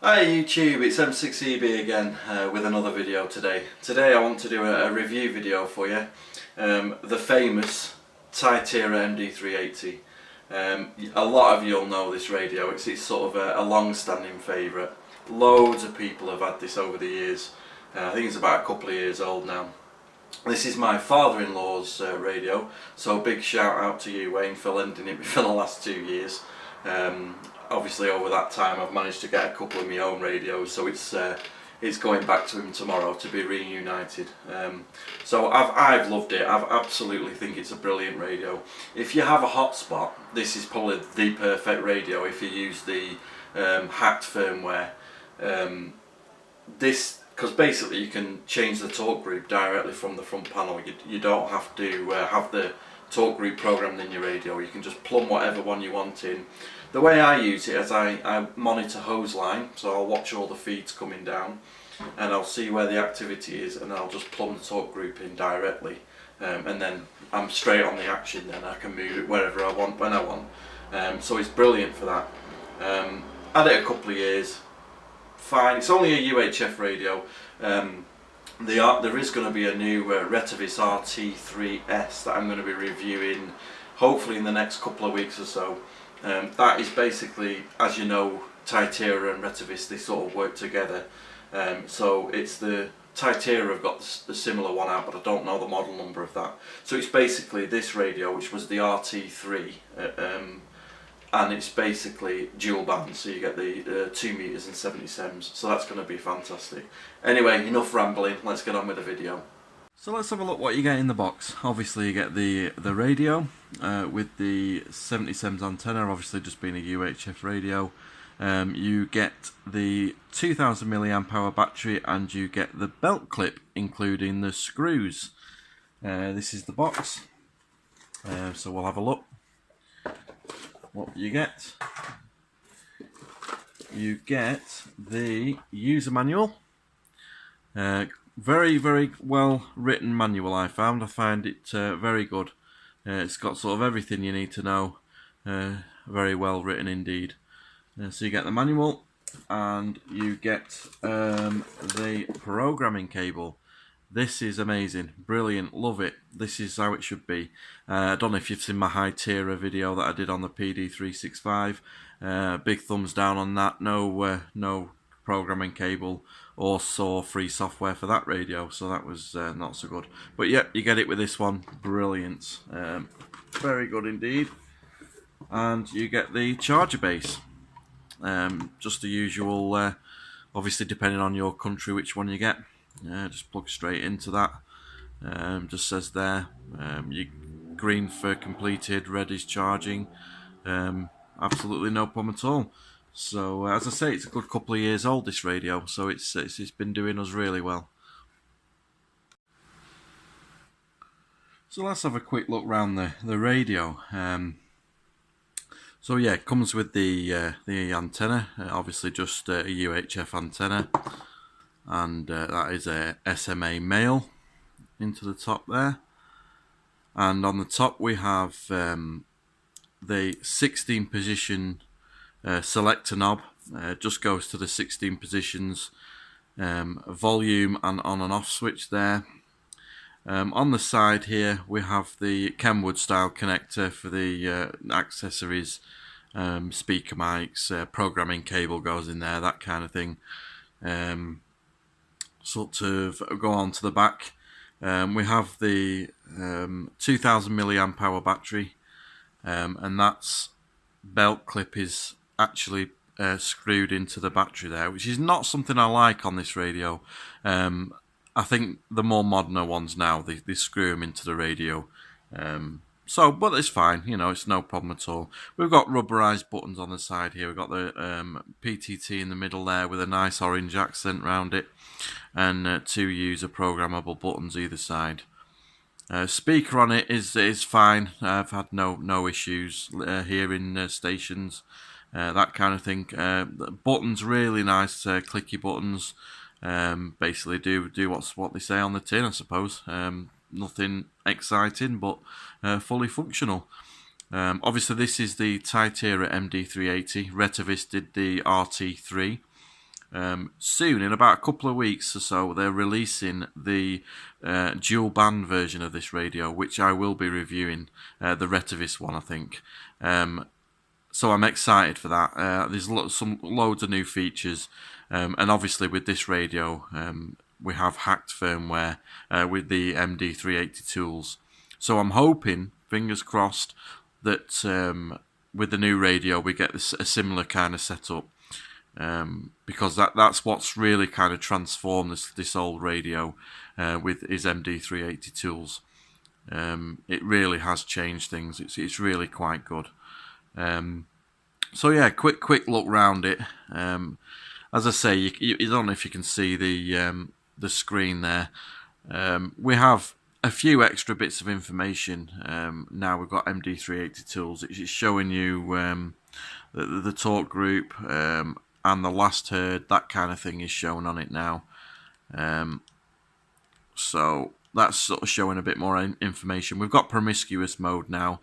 Hi YouTube, it's M6EB again with another video today. Today I want to do a review video for you. The famous Tytera MD380. A lot of you'll know this radio. It's sort of a long-standing favourite. Loads of people have had this over the years. I think it's about a couple of years old now. This is my father-in-law's radio, so big shout out to you, Wayne, for lending it me for the last 2 years. Obviously over that time I've managed to get a couple of my own radios, so it's going back to him tomorrow to be reunited. So I've loved it. I absolutely think it's a brilliant radio. If you have a hotspot, this is probably the perfect radio if you use the hacked firmware. Because basically you can change the talk group directly from the front panel. You don't have to have the talk group programmed in your radio. You can just plumb whatever one you want in. The way I use it is I monitor hose line, so I'll watch all the feeds coming down and I'll see where the activity is, and I'll just plumb the talk group in directly, and then I'm straight on the action. Then I can move it wherever I want, when I want. So it's brilliant for that. Had it a couple of years, fine. It's only a UHF radio. There is going to be a new Retevis RT3S that I'm going to be reviewing hopefully in the next couple of weeks or so. That is basically, as you know, Tytera and Retevis, they sort of work together. So it's the Tytera have got the similar one out, but I don't know the model number of that. So it's basically this radio, which was the RT3, and it's basically dual band, so you get the 2 meters and 70 sems, so that's going to be fantastic. Anyway, enough rambling, let's get on with the video. So let's have a look what you get in the box. Obviously you get the radio with the 70 sems antenna, obviously just being a UHF radio. You get the 2000 milliamp hour battery, and you get the belt clip including the screws. This is the box, so we'll have a look. What you get? You get the user manual. Very well written manual. I find it very good. It's got sort of everything you need to know. Very well written indeed. So you get the manual, and you get the programming cable. This is amazing, brilliant, love it. This is how it should be. I don't know if you've seen my Tytera video that I did on the PD365. Big thumbs down on that. No programming cable or free software for that radio, so that was not so good. But yeah, you get it with this one. Brilliant, very good indeed. And you get the charger base. Just the usual, obviously depending on your country which one you get. Just plug straight into that. Just says there, green for completed, red is charging. Absolutely no problem at all. So as I say, it's a good couple of years old, this radio, so it's been doing us really well. So let's have a quick look around the radio. So yeah, it comes with the antenna, obviously just a UHF antenna, and that is a SMA male into the top there. And on the top we have the 16 position selector knob. Just goes to the 16 positions, volume and on and off switch there. On the side here we have the Kenwood style connector for the accessories, speaker mics, programming cable goes in there, that kind of thing. Sort of go on to the back. We have the 2000 milliamp hour battery, and that's belt clip is actually screwed into the battery there, which is not something I like on this radio. I think the more modern ones now, they screw them into the radio. But it's fine, you know, it's no problem at all. We've got rubberized buttons on the side here. We've got the PTT in the middle there with a nice orange accent around it, and 2 user programmable buttons either side. Speaker on it is fine. I've had no issues hearing stations, that kind of thing. The buttons really nice, clicky buttons. Basically do what they say on the tin, I suppose. Nothing exciting, but fully functional. Obviously this is the Tytera MD380. Retevis did the RT3. Soon, in about a couple of weeks or so, they're releasing the dual band version of this radio, which I will be reviewing, the Retevis one, I think. So I'm excited for that. There's loads of new features, and obviously with this radio, we have hacked firmware with the MD380 tools. So I'm hoping, fingers crossed, that with the new radio we get a similar kind of setup, because that's what's really kind of transformed this old radio with his MD380 tools. It really has changed things. It's really quite good. So yeah, quick look round it. As I say, you don't know if you can see the screen there. We have a few extra bits of information. Now we've got MD380 tools. It's showing you the talk group and the last heard, that kind of thing is shown on it now. So that's sort of showing a bit more information. We've got promiscuous mode now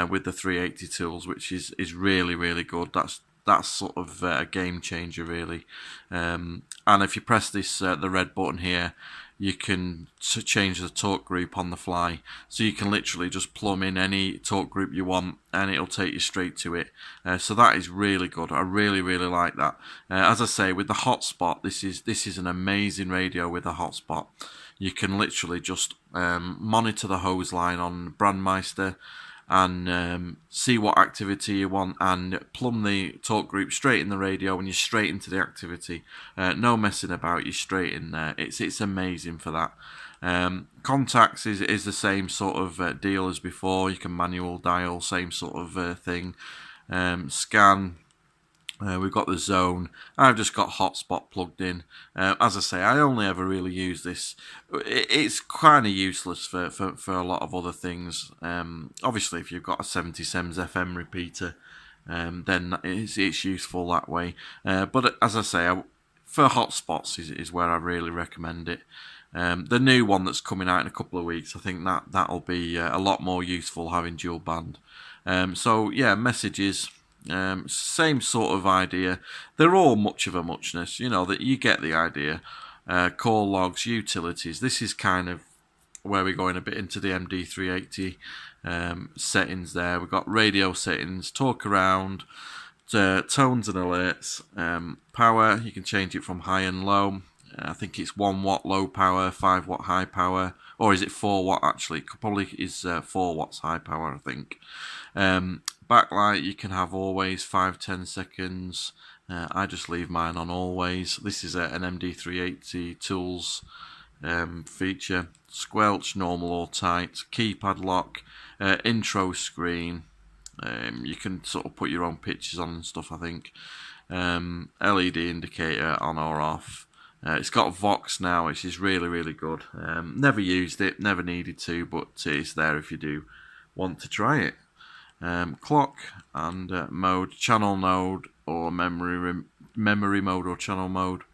with the 380 tools, which is really good. That's sort of a game changer, really. And if you press this the red button here, you can change the talk group on the fly. So you can literally just plumb in any talk group you want and it'll take you straight to it. So that is really good. I really like that. As I say, with the hotspot, this is an amazing radio with a hotspot. You can literally just monitor the hose line on Brandmeister and see what activity you want and plumb the talk group straight in the radio and you're straight into the activity. No messing about, you're straight in there. It's amazing for that. Contacts is the same sort of deal as before. You can manual dial, same sort of thing. Scan. We've got the zone. I've just got hotspot plugged in. As I say, I only ever really use this. It's kind of useless for a lot of other things. Obviously, if you've got a 70 SEMS FM repeater, then it's useful that way. But as I say, for hotspots is where I really recommend it. The new one that's coming out in a couple of weeks, I think that'll be a lot more useful having dual band. So yeah, messages. Same sort of idea. They're all much of a muchness, that you get the idea. Call logs, utilities. This is kind of where we're going a bit into the MD380 settings there. We've got radio settings, talk around, tones and alerts, power. You can change it from high and low. I think it's 1 watt low power, 5 watt high power, or is it 4 watt actually? It probably is 4 watts high power, I think. Backlight, you can have always 5-10 seconds. I just leave mine on always. This is an MD380 tools feature. Squelch, normal or tight. Keypad lock. Intro screen. You can sort of put your own pictures on and stuff, I think. LED indicator on or off. It's got Vox now, which is really good. Never used it, never needed to, but it's there if you do want to try it. Clock and mode, channel mode or memory mode or channel mode.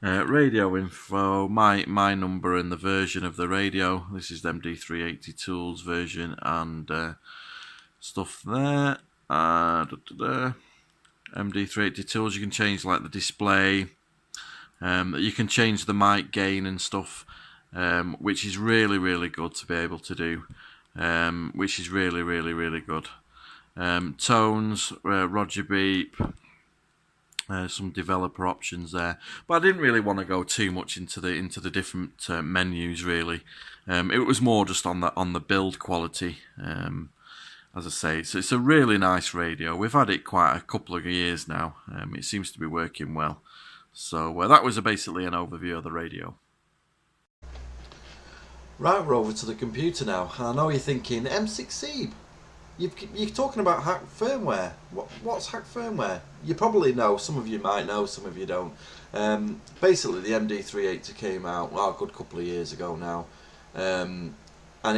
Radio info, my number and the version of the radio. This is the MD380 tools version and stuff there. MD380 tools, you can change like the display. You can change the mic gain and stuff, which is really good to be able to do. Which is really good. Tones, Roger Beep, some developer options there, but I didn't really want to go too much into the different menus really. It was more just on the build quality. As I say, it's a really nice radio. We've had it quite a couple of years now. It seems to be working well. So that was basically an overview of the radio. Right, we're over to the computer now. I know you're thinking, M6C, you're talking about hacked firmware. What's hacked firmware? You probably know, some of you might know, some of you don't. Basically, the MD380 came out a good couple of years ago now, and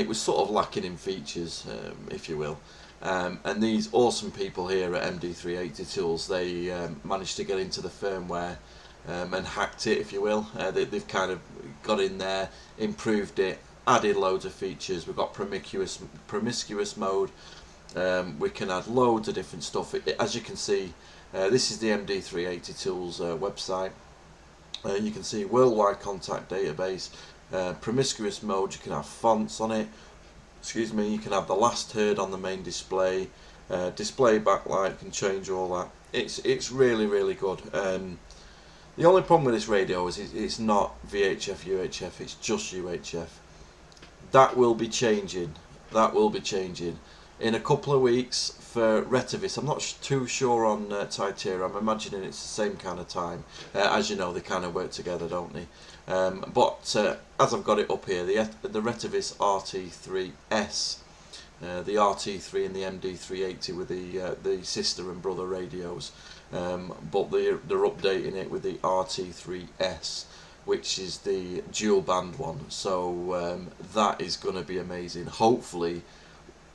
it was sort of lacking in features, if you will. And these awesome people here at MD380 Tools, they managed to get into the firmware and hacked it, if you will. They've kind of got in there, improved it, added loads of features. We've got promiscuous mode. We can add loads of different stuff. As you can see, This is the MD380 Tools website. You can see worldwide contact database, promiscuous mode, you can have fonts on it, excuse me, you can have the last heard on the main display, display backlight, can change all that. It's really good. The only problem with this radio is it's not VHF, UHF, it's just UHF. That will be changing. That will be changing in a couple of weeks for Retevis. I'm not too sure on Tytera. I'm imagining it's the same kind of time. As you know, they kind of work together, don't they? But as I've got it up here, the Retevis RT3S, the RT3 and the MD380 with the sister and brother radios, but they're updating it with the RT3S, which is the dual band one. So that is going to be amazing. Hopefully,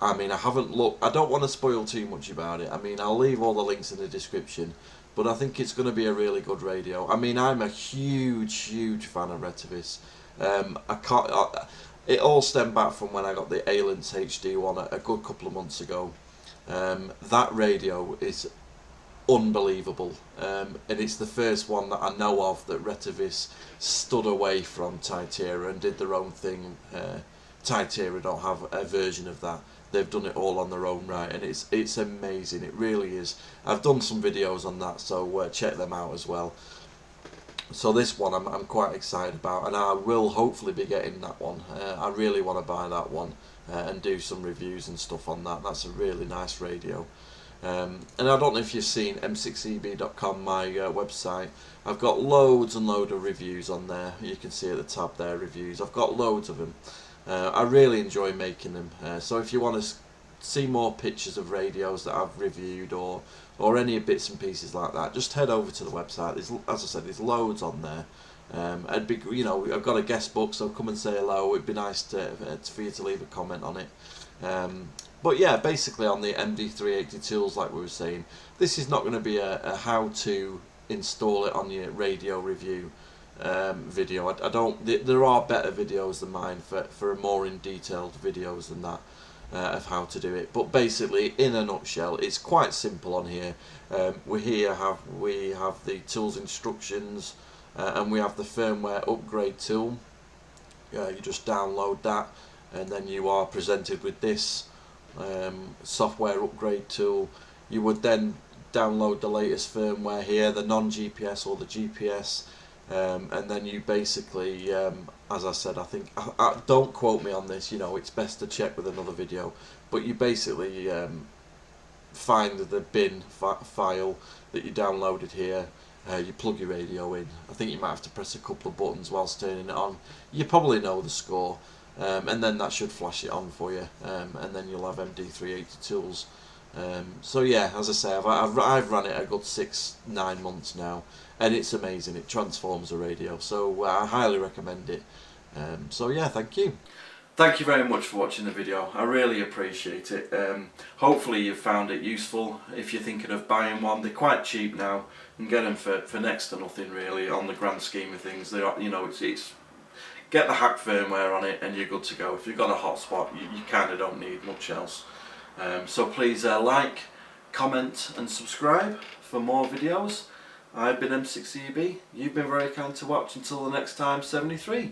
I mean, I haven't looked, I don't want to spoil too much about it. I mean, I'll leave all the links in the description, but I think it's going to be a really good radio. I mean, I'm a huge fan of Retevis. It all stemmed back from when I got the lent HD one a good couple of months ago. That radio is unbelievable, and it's the first one that I know of that Retevis stood away from Tytera and did their own thing. Tytera don't have a version of that. They've done it all on their own right, and it's amazing. It really is. I've done some videos on that, so check them out as well. So this one I'm quite excited about, and I will hopefully be getting that one. I really want to buy that one and do some reviews and stuff on that. That's a really nice radio. And I don't know if you've seen m6eb.com, my website. I've got loads and loads of reviews on there. You can see at the tab there, reviews. I've got loads of them. I really enjoy making them. So if you want to see more pictures of radios that I've reviewed or any bits and pieces like that, just head over to the website. There's, as I said, there's loads on there. I'd be, you know, I've got a guest book, so come and say hello. It'd be nice for you to leave a comment on it. But yeah, basically on the MD380 Tools, like we were saying, this is not going to be a how to install it on your radio review video. I don't. There are better videos than mine for more in detailed videos than that of how to do it. But basically, in a nutshell, it's quite simple on here. We have the tools instructions, and we have the firmware upgrade tool. You just download that, and then you are presented with this software upgrade tool. You would then download the latest firmware here, the non-GPS or the GPS, and then you basically, as I said, I think, don't quote me on this, you know, it's best to check with another video, but you basically find the bin file that you downloaded here. You plug your radio in. I think you might have to press a couple of buttons whilst turning it on. You probably know the score, and then that should flash it on for you, and then you'll have MD380 Tools. So yeah, as I say, I've run it a good 6-9 months now, and it's amazing. It transforms a radio, so I highly recommend it. So yeah, thank you. Thank you very much for watching the video. I really appreciate it. Hopefully you've found it useful. If you're thinking of buying one, they're quite cheap now. You can get them for next to nothing really on the grand scheme of things. They are, you know, it's get the hack firmware on it and you're good to go. If you've got a hotspot, you kind of don't need much else. So please like, comment and subscribe for more videos. I've been M6EB. You've been very kind to watch. Until the next time, 73.